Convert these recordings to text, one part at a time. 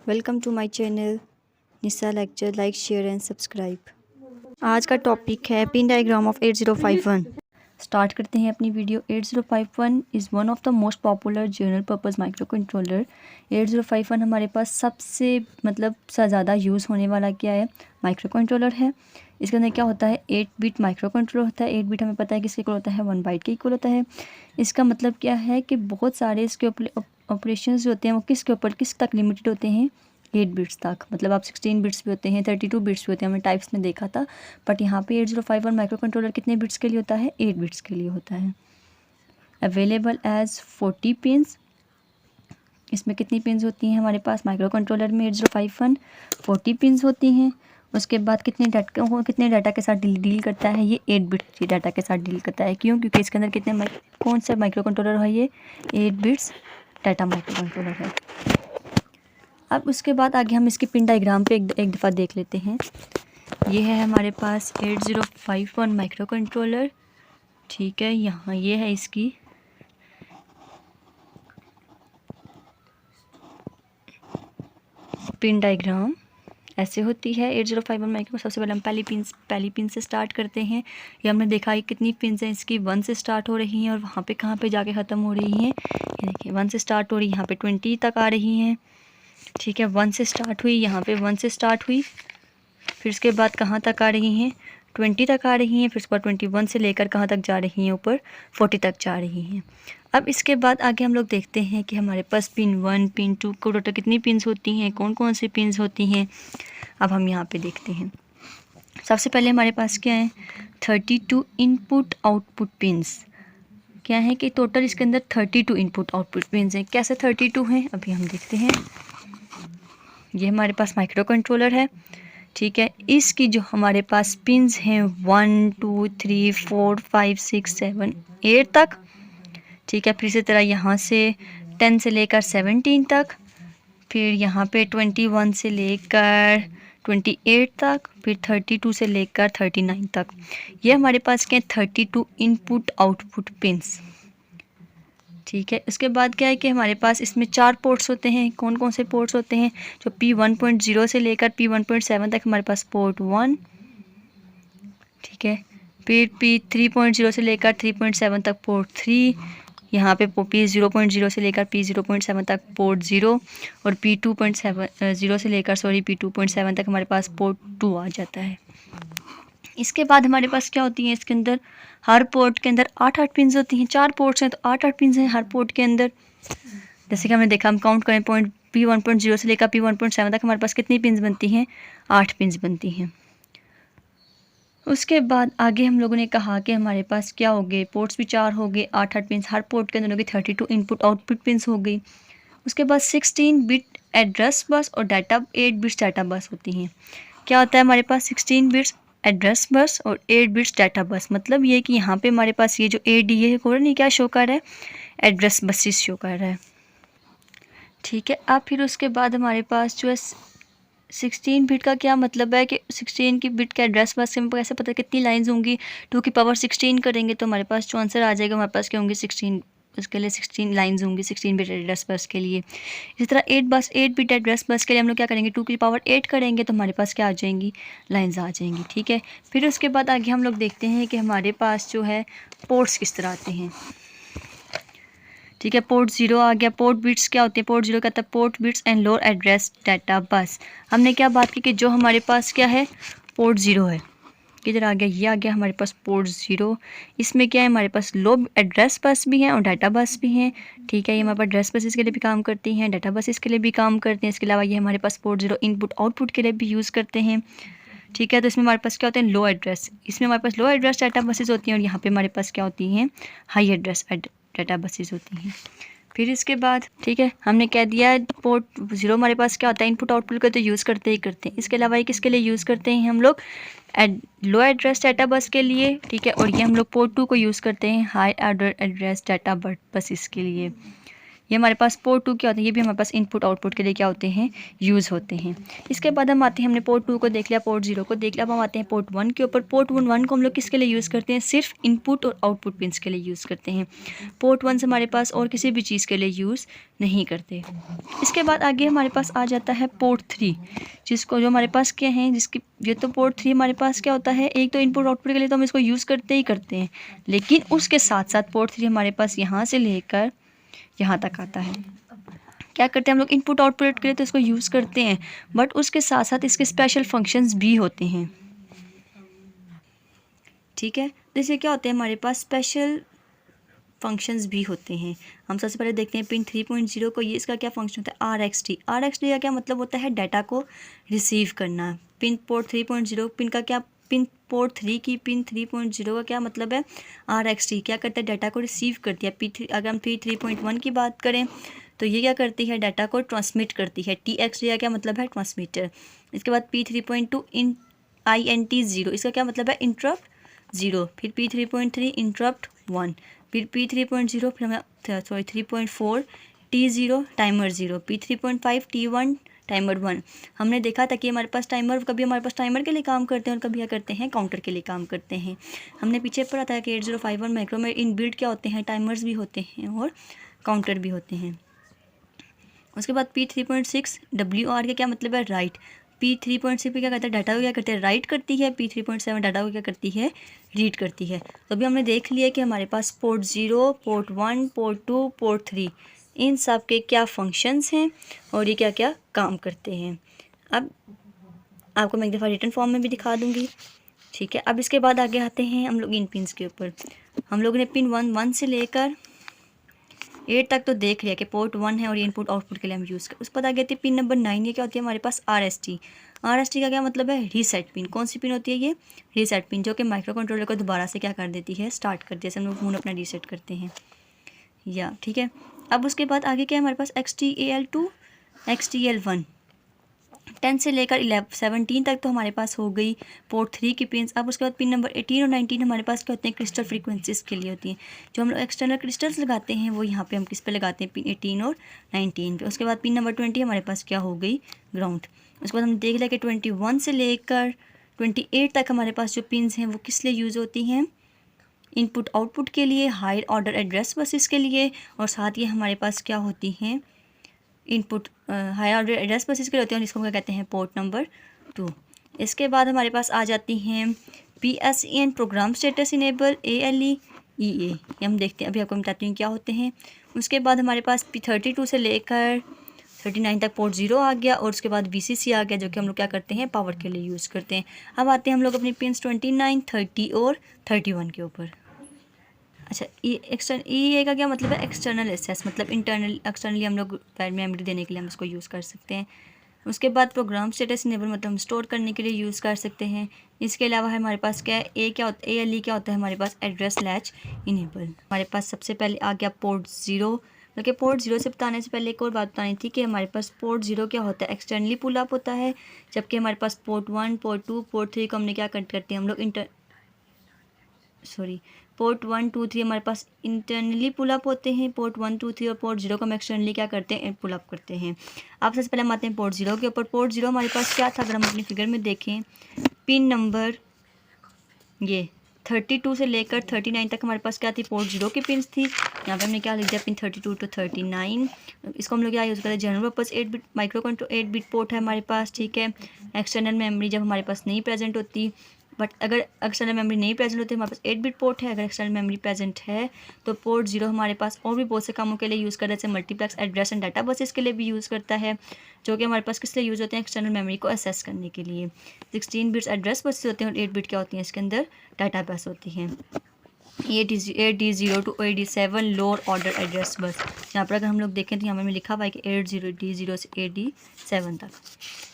Welcome to my channel Nisha lecture. Like share and subscribe. आज का topic है pin diagram of 8051। Start करते हैं अपनी video. 8051 is one of the most popular general purpose micro controller. 8051 हमारे पास सबसे ज़्यादा यूज़ होने वाला क्या है, माइक्रो कंट्रोलर है। इसके अंदर क्या होता है, 8 बिट माइक्रो कंट्रोलर होता है। 8 बिट हमें पता है किसके इक्वल होता है, 1 बाइट के इक्वल होता है। इसका मतलब क्या है कि बहुत सारे इसके ऑपरेशंस जो होते हैं वो किस तक लिमिटेड होते हैं, 8 बिट्स तक। मतलब आप 16 बिट्स भी होते हैं, 32 बिट्स भी होते हैं, हमने टाइप्स में देखा था। बट यहाँ पे 8051 माइक्रो कंट्रोलर कितने बिट्स के लिए होता है, 8 बिट्स के लिए होता है। Available as 40 pins. इसमें कितनी पिन्स होती हैं हमारे पास माइक्रो कंट्रोलर में, 8051 40 पिन्स होती हैं। उसके बाद कितने डाटा के साथ डील करता है, ये 8 बिट्स के डाटा के साथ डील करता है। क्यों? क्योंकि इसके अंदर कौन सा माइक्रो कंट्रोलर है, ये 8 बिट्स डाटा माइक्रो कंट्रोलर है। अब उसके बाद आगे हम इसकी पिन डायग्राम पे एक दफ़ा देख लेते हैं। ये है हमारे पास 8051 माइक्रो कंट्रोलर, ठीक है। यहाँ ये है इसकी पिन डायग्राम, ऐसे होती है 8051 माइक्रो। सबसे पहले हम पहली पिन से स्टार्ट करते हैं। ये हमने देखा है कितनी पिन हैं इसकी, 1 से स्टार्ट हो रही हैं और वहाँ पे कहाँ पे जाके ख़त्म हो रही हैं। ये देखिए 1 से स्टार्ट हो रही है, यहाँ पे 20 तक आ रही हैं, ठीक है। 1 से स्टार्ट हुई, यहाँ पे 1 से स्टार्ट हुई, फिर उसके बाद कहाँ तक आ रही हैं, 20 तक आ रही हैं। फिर उसके बाद 21 से लेकर कहाँ तक जा रही हैं, ऊपर 40 तक जा रही हैं। अब इसके बाद आगे हम लोग देखते हैं कि हमारे पास पिन 1 पिन 2 को टोटल कितनी पिन्स होती हैं, कौन कौन सी पिन्स होती हैं। अब हम यहाँ पे देखते हैं। सबसे पहले हमारे पास क्या है, 32 इनपुट आउटपुट पिन्स। क्या है कि टोटल इसके अंदर 32 इनपुट आउटपुट पिन्स हैं। कैसे 32 हैं, अभी हम देखते हैं। ये हमारे पास माइक्रो कंट्रोलर है, ठीक है। इसकी जो हमारे पास पिन्स हैं 1 2 3 4 5 6 7 8 तक, ठीक है। फिर इसी तरह यहाँ से 10 से लेकर 17 तक, फिर यहाँ पे 21 से लेकर 28 तक, फिर 32 से लेकर 39 तक। ये हमारे पास क्या है, 32 इनपुट आउटपुट पिन्स, ठीक है। उसके बाद क्या है कि हमारे पास इसमें 4 पोर्ट्स होते हैं। कौन कौन से पोर्ट्स होते हैं, जो P1.0 से लेकर P1.7 तक हमारे पास पोर्ट 1, ठीक है। फिर P3.0 से लेकर 3.7 तक पोर्ट 3, यहाँ पे P0.0 से लेकर P0.7 तक पोर्ट 0, और P2.0 से लेकर P2.7 तक हमारे पास पोर्ट 2 आ जाता है। इसके बाद हमारे पास क्या होती है, इसके अंदर हर पोर्ट के अंदर 8 पिन्स होती हैं। 4 पोर्ट्स हैं तो 8 पिन्स हैं हर पोर्ट के अंदर। जैसे कि हमने देखा, हम काउंट करें पॉइंट P1.0 से लेकर P1.7 तक हमारे पास कितनी पिन्स बनती हैं, 8 पिन्स बनती हैं। उसके बाद आगे हम लोगों ने कहा कि हमारे पास क्या हो गए, पोर्ट्स भी 4 हो गए, 8 पिन्स हर पोर्ट के अंदर हो गई, 32 इनपुट आउटपुट पिन्स हो गई। उसके बाद 16 बिट एड्रेस बस और 8 बिट्स डाटा बस होती हैं। क्या होता है हमारे पास, 16 बिट्स एड्रेस बस और 8 बिट्स डाटा बस। मतलब ये कि यहाँ पे हमारे पास ये जो ADA हो रहा है, क्या शो कर रहा है, एड्रेस बसेस शो कर रहा है, ठीक है। अब फिर उसके बाद हमारे पास जो है 16 बिट का क्या मतलब है कि 16 की बिट का एड्रेस बस से कैसे पता कितनी लाइंस होंगी, 2 की पावर 16 करेंगे तो हमारे पास जो आंसर आ जाएगा, हमारे पास क्या होंगी, 16, उसके लिए 16 लाइंस होंगी 16 बिट एड्रेस बस के लिए। इसी तरह 8 बिट एड्रेस बस के लिए हम लोग क्या करेंगे, 2 की पावर 8 करेंगे तो हमारे पास क्या आ जाएंगी, लाइंस आ जाएंगी, ठीक है। फिर उसके बाद आगे हम लोग देखते हैं कि हमारे पास जो है पोर्ट्स किस तरह आते हैं, ठीक है। पोर्ट 0 आ गया। पोर्ट बिट्स क्या होते हैं, पोर्ट 0 कहता है port bits and lower address data बस। हमने क्या बात की कि जो हमारे पास क्या है, पोर्ट 0 है, किधर आ गया, ये आ गया हमारे पास पोर्ट 0। इसमें क्या है, हमारे पास लो एड्रेस बस भी हैं और डाटा बस भी हैं, ठीक है। ये हमारे पास एड्रेस बसेस के लिए भी काम करती हैं, डाटा बसेस के लिए भी काम करते हैं। इसके अलावा ये हमारे पास पोर्ट 0 इनपुट आउटपुट के लिए भी यूज़ करते हैं, ठीक है। तो इसमें हमारे पास क्या होते हैं, लो एड्रेस, इसमें हमारे पास लो एड्रेस डाटा बसेस होती हैं और यहाँ पे हमारे पास क्या होती हैं, हाई एड्रेस डाटा बसेस होती हैं। फिर इसके बाद, ठीक है, हमने कह दिया पोर्ट 0 हमारे पास क्या होता है, इनपुट आउटपुट का तो यूज़ करते ही करते हैं। इसके अलावा ये किसके लिए यूज़ करते हैं हम लोग, लो एड्रेस डाटा बस के लिए, ठीक है। और ये हम लोग पोर्ट 2 को यूज़ करते हैं high order address data buses के लिए, ये हमारे पास पोर्ट 2 क्या होते हैं, ये भी हमारे पास इनपुट आउटपुट के लिए क्या होते हैं, यूज़ होते हैं। इसके बाद हम आते हैं, हमने पोर्ट 2 को देख लिया, पोर्ट 0 को देख लिया, अब हम आते हैं पोर्ट 1 के ऊपर। पोर्ट 1 को हम लोग किसके लिए यूज़ करते हैं, सिर्फ इनपुट और आउटपुट पिन्स के लिए यूज़ करते हैं। पोर्ट 1 से हमारे पास और किसी भी चीज़ के लिए यूज़ नहीं करते। इसके बाद आगे हमारे पास आ जाता है पोर्ट 3, जिसको जो हमारे पास क्या है, जिसकी ये तो पोर्ट 3 हमारे पास क्या होता है, एक तो इनपुट आउटपुट के लिए तो हम इसको यूज़ करते ही करते हैं, लेकिन उसके साथ साथ पोर्ट 3 हमारे पास यहाँ से लेकर यहाँ तक आता है। क्या करते हैं हम लोग, इनपुट आउटपुट के लिए तो इसको यूज़ करते हैं, बट उसके साथ साथ इसके स्पेशल फंक्शंस भी होते हैं। ठीक है, तो इससे क्या होते हैं, हमारे पास स्पेशल फंक्शंस भी होते हैं। हम सबसे पहले देखते हैं पिन 3.0 को। ये इसका क्या फंक्शन होता है, RxD। RxD का क्या मतलब होता है, डाटा को रिसीव करना। पिन पोर्ट 3.0 पिन का क्या, पिन पोर्ट 3 की पिन 3.0 का क्या मतलब है, RxD क्या करता है, डाटा को रिसीव करती है। अगर हम P3.1 की बात करें तो ये क्या करती है, डाटा को ट्रांसमिट करती है। TXD का क्या मतलब है, ट्रांसमीटर। इसके बाद P3.2 INT0, इसका क्या मतलब है, इंटरप्ट 0। फिर P3.3 इंटरप्ट 1। फिर P3.0 फिर हमें 3.4 T0 timer 0। P3.5 T1 timer 1। हमने देखा था कि हमारे पास टाइमर, कभी हमारे पास टाइमर के लिए काम करते हैं और कभी क्या करते हैं, काउंटर के लिए काम करते हैं। हमने पीछे पढ़ा था कि 8051 माइक्रो में इनबिल्ट क्या होते हैं, टाइमर्स भी होते हैं और काउंटर भी होते हैं। उसके बाद P3.6 WR का क्या मतलब है, राइट। P3.6 पे क्या करता है, डाटा को क्या करते हैं, राइट करती है। P3.7 डाटा को क्या करती है, रीड करती है। तो अभी हमने देख लिया कि हमारे पास पोर्ट 0, पोर्ट 1, पोर्ट 2, पोर्ट 3, इन सब के क्या फंक्शंस हैं और ये क्या क्या काम करते हैं। अब आपको मैं एक दफ़ा रिटर्न फॉर्म में भी दिखा दूँगी। ठीक है, अब इसके बाद आगे आते हैं हम लोग इन पिन्स के ऊपर। हम लोगों ने पिन 1 से लेकर 8 तक तो देख लिया कि पोर्ट 1 है और ये इनपुट आउटपुट के लिए हम यूज़ कर। उस पर आगे आती है पिन नंबर 9। ये क्या होती है, हमारे पास RST। RST का क्या मतलब है, रीसेट पिन। कौन सी पिन होती है ये, रीसेट पिन, जो कि माइक्रो कंट्रोलर को दोबारा से क्या कर देती है, स्टार्ट कर देती है। हम लोग फ़ोन अपना रीसेट करते हैं या, ठीक है। अब उसके बाद आगे क्या है हमारे पास, XTAL2 XTAL1। 10 से लेकर 17 तक तो हमारे पास हो गई पोर्ट 3 की पिन्स। अब उसके बाद पिन नंबर 18 और 19 हमारे पास क्या होते हैं, क्रिस्टल फ्रीक्वेंसीज के लिए होती हैं। जो हम लोग एक्सटर्नल क्रिस्टल्स लगाते हैं वो यहाँ पे हम किस पे लगाते हैं, पिन 18 और 19 पे। उसके बाद पिन नंबर 20 हमारे पास क्या हो गई, ग्राउंड। उसके बाद हमने देख लिया कि 21 से लेकर 28 तक हमारे पास जो पिन्स हैं वो किस लिए यूज़ होती हैं, इनपुट आउटपुट के लिए, हायर ऑर्डर एड्रेस बसेस के लिए, और साथ ही हमारे पास क्या होती हैं, input higher order address buses के लिए होते हैं, और इसको क्या कहते हैं, पोर्ट नंबर 2। इसके बाद हमारे पास आ जाती हैं PSEN program status enable, ALE EA। ये हम देखते हैं, अभी आपको बताती हूँ क्या होते हैं। उसके बाद हमारे पास P32 से लेकर 39 तक पोर्ट 0 आ गया, और उसके बाद VCC आ गया, जो कि हम लोग क्या करते हैं, पावर के लिए यूज़ करते हैं। अब आते हैं हम लोग अपनी पिन्स 29, 30 और 31 के ऊपर। अच्छा, EA का क्या मतलब है, एक्सटर्नल एक्सेस, मतलब एक्सटर्नली हम लोग मेमोरी देने के लिए हम इसको यूज़ कर सकते हैं। उसके बाद प्रोग्राम स्टेटस इनेबल, मतलब हम स्टोर करने के लिए यूज़ कर सकते हैं। इसके अलावा हमारे पास क्या है, ALE क्या होता है, हमारे पास एड्रेस लैच इनेबल। हमारे पास सबसे पहले आ गया पोर्ट 0। बल्कि पोर्ट 0 से बताने से पहले एक और बात बतानी थी कि हमारे पास पोर्ट 0 क्या होता है, एक्सटर्नली पुल अप होता है, जबकि हमारे पास पोर्ट 1, पोर्ट 2, पोर्ट 3 को हमने क्या करते हैं हम लोग पोर्ट 1, 2, 3 हमारे पास इंटरनली पुल अप होते हैं। पोर्ट 1, 2, 3 और पोर्ट 0 को हम एक्सटर्नली क्या करते हैं, पुल अप करते हैं। अब सबसे पहले हम आते हैं पोर्ट 0 के ऊपर। पोर्ट 0 हमारे पास क्या था, अगर हम अपनी फिगर में देखें, पिन नंबर ये 32 से लेकर 39 तक हमारे पास क्या थी, पोर्ट 0 की पिन्स थी। यहाँ पे हमने क्या लिख दिया, पिन 32 to 39। इसको हम लोग क्या यूज़ करते हैं, general purpose 8 bit micro control 8 bit port है हमारे पास, ठीक है। एक्सटर्नल मेमोरी जब हमारे पास नहीं प्रेजेंट होती, बट अगर एक्सटर्नल मेमोरी नहीं प्रेजेंट होती, हमारे पास 8 बिट पोर्ट है। अगर एक्सटर्नल मेमोरी प्रेजेंट है तो पोर्ट 0 हमारे पास और भी बहुत से कामों के लिए यूज़ करते हैं, जैसे multiplex address and data buses के लिए भी यूज़ करता है, जो कि हमारे पास किस लिए यूज़ होते हैं, एक्सटर्नल मेमोरी को एक्सेस करने के लिए। 16 बिट्स एड्रेस बसेस होते हैं और 8 बिट क्या होती हैं, इसके अंदर डाटा बस होती हैं। 8D0 to 8D7 lower order address bus. यहाँ पर अगर हम लोग देखें तो यहाँ में लिखा हुआ है कि 8D0 से 8D7 तक।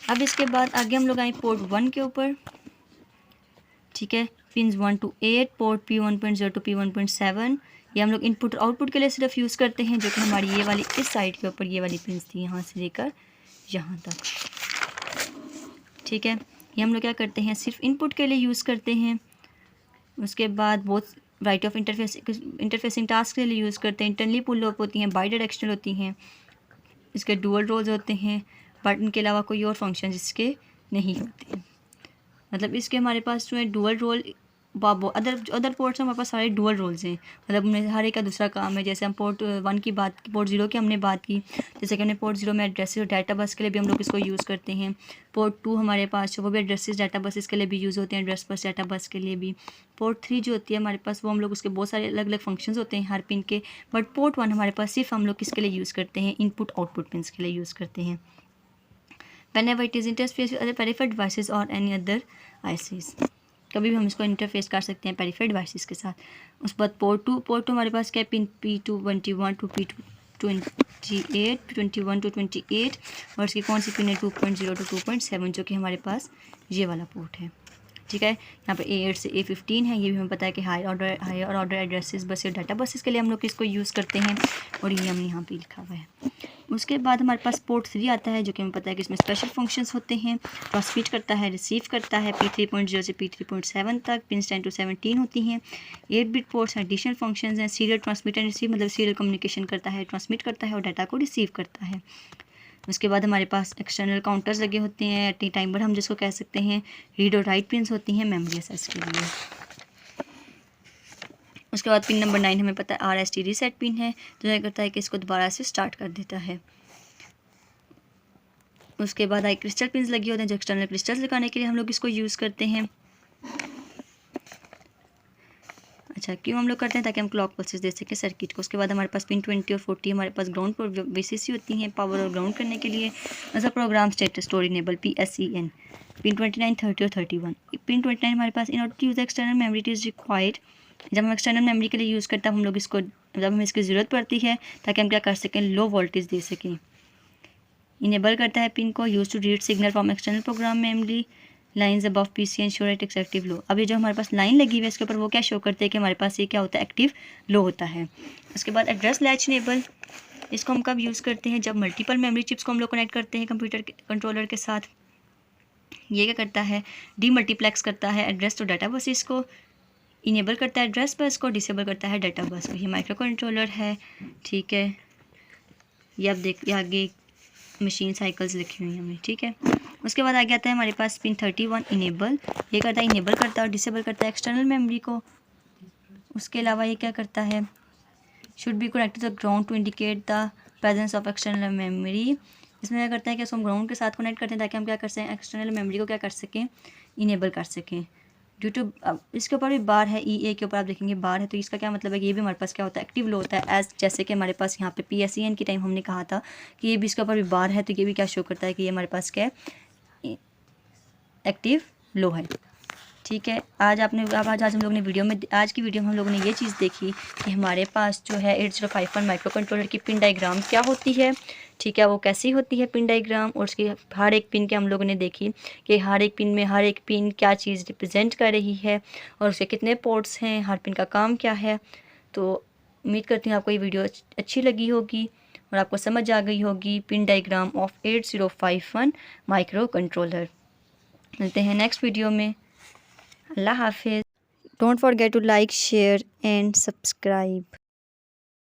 अब इसके बाद आगे हम लोग आए पोर्ट 1 के ऊपर, ठीक है। Pins 1 to 8, port P1.0 to P1.7, ये हम लोग इनपुट और आउटपुट के लिए सिर्फ यूज़ करते हैं, जो कि हमारी ये वाली इस साइड के ऊपर ये वाली पिन्स थी, यहाँ से लेकर यहाँ तक, ठीक है। ये हम लोग क्या करते हैं, सिर्फ इनपुट के लिए यूज़ करते हैं। उसके बाद बहुत राइट ऑफ इंटरफेसिंग टास्क के लिए यूज़ करते हैं। इंटरनली पुल अप होती हैं, बाई डायरेक्शनल होती हैं, इसके डुअल रोल्स होते हैं, बट इनके अलावा कोई और फंक्शन इसके नहीं होते। मतलब इसके हमारे पास जो है डुअल रोल, अदर पोर्ट्स हमारे पास सारे डुअल रोल्स हैं, मतलब उनमें हर एक का दूसरा काम है। जैसे हम पोर्ट 1 की बात की, पोर्ट 0 की हमने बात की, जैसे कि हमने पोर्ट 0 में एड्रेसेस और डाटा बस के लिए भी हम लोग इसको यूज़ करते हैं। पोर्ट 2 हमारे पास जो वो भी एड्रेसेस डाटा बसेस के लिए भी यूज़ होते हैं, एड्रेस बस डाटा बस के लिए भी। पोर्ट 3 जो होती है हमारे पास, वो हम लोग उसके बहुत सारे अलग अलग फंक्शंस होते हैं हर पिन के, बट पोर्ट 1 हमारे पास सिर्फ हम लोग किसके लिए यूज़ करते हैं, इनपुट आउटपुट पिन्स के लिए यूज़ करते हैं। Whenever it is interface with other peripheral devices or any other ICs, कभी भी हम इसको इंटरफेस कर सकते हैं पेरिफेरल डिवाइसेस के साथ। उसके बाद पोर्ट 2 हमारे पास क्या है, pin P221 to P228, P21 to 28, और इसकी कौन सी पिन है 2.0 to 2.7, जो कि हमारे पास ये वाला पोर्ट है। ठीक है, यहाँ पे A8 से A15 है, ये भी हमें पता है कि हायर ऑर्डर एड्रेसेस बस और डाटा बसेस के लिए हम लोग इसको यूज़ करते हैं, और ये हमने यहाँ पे लिखा हुआ है। उसके बाद हमारे पास पोर्ट 3 आता है, जो कि हमें पता है कि इसमें स्पेशल फंक्शंस होते हैं। ट्रांसमिट करता है, रिसीव करता है, P3.0 से P3.7 तक, पिन्स 10 to 17 होती हैं। 8 बिट पोर्ट्स एडिशनल फंक्शंस हैं। सीरियल ट्रांसमिट एंड रिसीव, मतलब सीरियल कम्युनिकेशन करता है, ट्रांसमिट करता है और डाटा को रिसीव करता है। उसके बाद हमारे पास एक्सटर्नल काउंटर्स लगे होते हैं, एट टाइमर हम जिसको कह सकते हैं। रीड और राइट पिन्स होती हैं मेमोरी एक्सेस के लिए। उसके बाद पिन नंबर 9 हमें पता है RST रीसेट पिन है, जो क्या करता है कि इसको दोबारा से स्टार्ट कर देता है। उसके बाद आई क्रिस्टल पिन्स लगी होते हैं, जो एक्सटर्नल क्रिस्टल्स लगाने के लिए हम लोग इसको यूज़ करते हैं। अच्छा, क्यों हम लोग करते हैं, ताकि हम क्लॉक पल्सेस दे सकें सर्किट को। उसके बाद हमारे पास पिन 20 और 40 हमारे पास ग्राउंड पर VCC होती हैं, पावर और ग्राउंड करने के लिए। ऐसा program status store enable PSEN, pin 29, 30 और 31। पिन 29 हमारे पास in order to use external memory it is required, जब हम एक्सटर्नल मेमोरी के लिए यूज़ करते हैं हम लोग इसको, जब हमें इसकी ज़रूरत पड़ती है, ताकि हम क्या कर सकें, लो वोल्टेज दे सकें। इनेबल करता है पिन को, use to read signal from external program memory lines above PC ensure it is active low. अब ये जो हमारे पास लाइन लगी हुई है इसके ऊपर, वो क्या शो करते हैं कि हमारे पास ये क्या होता है, एक्टिव लो होता है। उसके बाद एड्रेस लैच इनेबल, इसको हम कब यूज़ करते हैं, जब मल्टीपल मेमोरी चिप्स को हम लोग कनेक्ट करते हैं कंप्यूटर कंट्रोलर के साथ। ये क्या करता है, डीमल्टीप्लेक्स करता है एड्रेस तो डाटा बस, इसको इनेबल करता है एड्रेस बस को, डिसेबल करता है डाटा बस को। ये माइक्रो कंट्रोलर है। ठीक है, ये आप देखिए आगे मशीन साइकिल्स लिखी हुई हैं हमें। ठीक है, उसके बाद आगे आता है हमारे पास पिन 31 इनेबल, ये करता है इनेबल करता है और डिसेबल करता है एक्सटर्नल मेमोरी को। उसके अलावा ये क्या करता है, should be connected to the ground to indicate the presence of external memory. इसमें क्या करता है कि हम ग्राउंड के साथ कनेक्ट करते हैं, ताकि हम क्या कर सकें, एक्सटर्नल मेमोरी को क्या कर सकें, इनेबल कर सकें। ड्यू टू, अब इसके ऊपर भी बार है, EA के ऊपर आप देखेंगे बार है, तो इसका क्या मतलब है कि ये भी हमारे पास क्या होता है, एक्टिव लो होता है। एज जैसे कि हमारे पास यहाँ पे PSEN की टाइम हमने कहा था कि ये भी इसके ऊपर भी बार है, तो ये भी क्या शो करता है कि ये हमारे पास क्या है, एक्टिव लो है। ठीक है, आज हम लोग ने वीडियो में, आज की वीडियो में हम लोगों ने ये चीज़ देखी कि हमारे पास जो है 8051 माइक्रो कंट्रोलर की पिन डायग्राम क्या होती है। ठीक है, वो कैसी होती है पिन डायग्राम, और उसकी हर एक पिन के हम लोगों ने देखी कि हर एक पिन में हर एक पिन क्या चीज़ रिप्रेजेंट कर रही है, और उसके कितने पोर्ट्स हैं, हर पिन का काम क्या है। तो उम्मीद करती हूँ आपको ये वीडियो अच्छी लगी होगी और आपको समझ आ गई होगी pin diagram of 8051 micro controller. मिलते हैं नेक्स्ट वीडियो में। अल्लाह हाफिज़। Don't forget to like, share and subscribe.